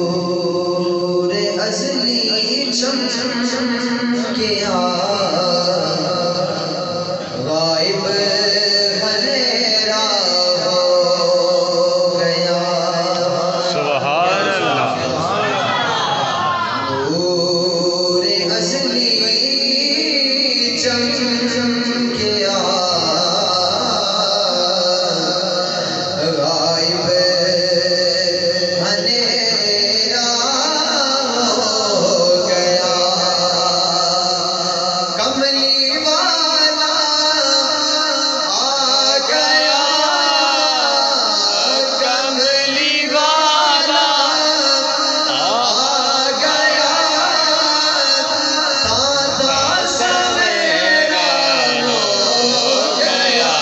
نور ازلی چمکیا غائب اندھیرا ہو گیا سبحان اللہ نور ازلی چمکیا غائب اندھیرا ہو گیا کملی والا آ گیا کملی والا آ گیا تازہ سویرا ہو گیا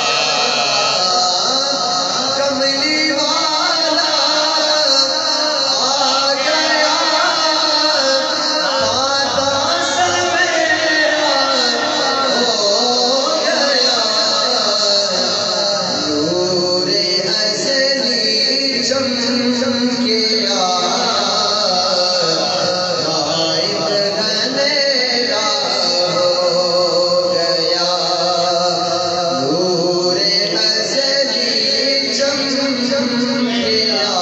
کملی والا آ گیا تازہ سویرا ہو گیا نور ازلی چمکیا غائب اندھیرا ہو گیا نور ازلی چمکیا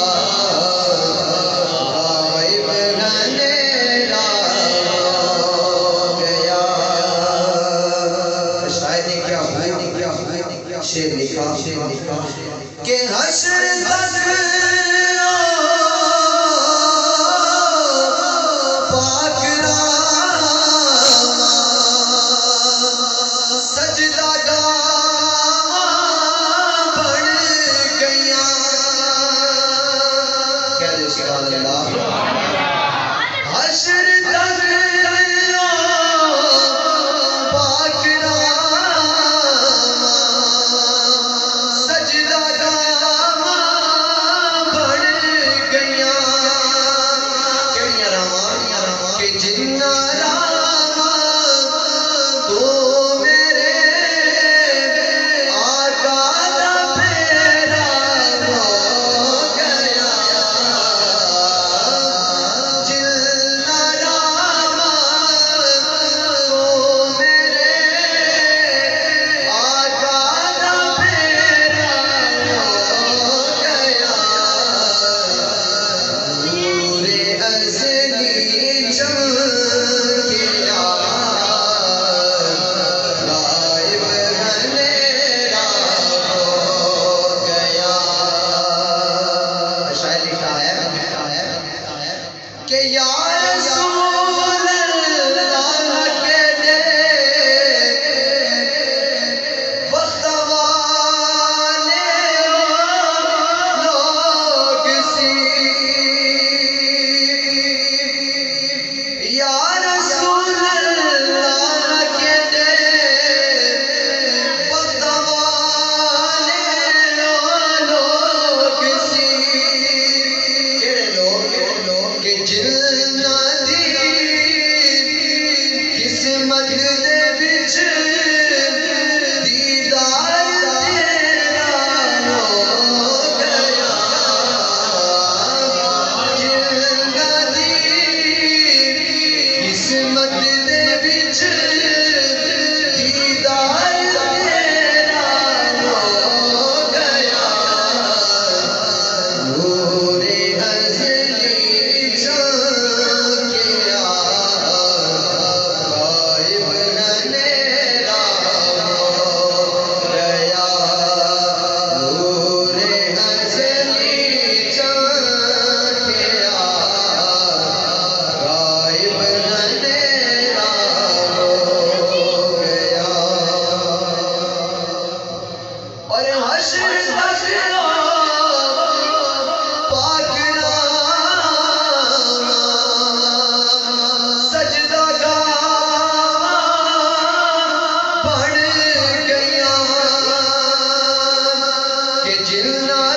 غائب اندھیرا ہو گیا شاید کیا شعر لکھا کہ حشر تک پاک راما سجدہ گاہ بڑھ گیا کہہ دے سبحان اللہ حشر تک پاک راما سجدہ گاہ بڑھ گیا کہ جنا راما تو میرے آقا دا پیرا ہو گیا جنا راما تو میرے آقا دا پیرا ہو گیا نور ازلی چمکیا غائب اندھیرا ہو گیا شاید لکھا ہے کہ یا رسول اللہ کے دے وقت والے لوگ سی یا رسول اللہ کے دے وقت والے لوگ سی کہڑے لوگ کہ جنہاں دی قسمت دے وچ دیدار تیرا ہو گیا جنہاں دی قسمت دے وچ دیدار تیرا ہو گیا نور ازلی چمکیا غائب اندھیرا ہو گیا نور ازلی چمکیا غائب اندھیرا ہو گیا اور حشر تک پاک راما سجدہ گاہ بڑھ گیا کہ جنہاں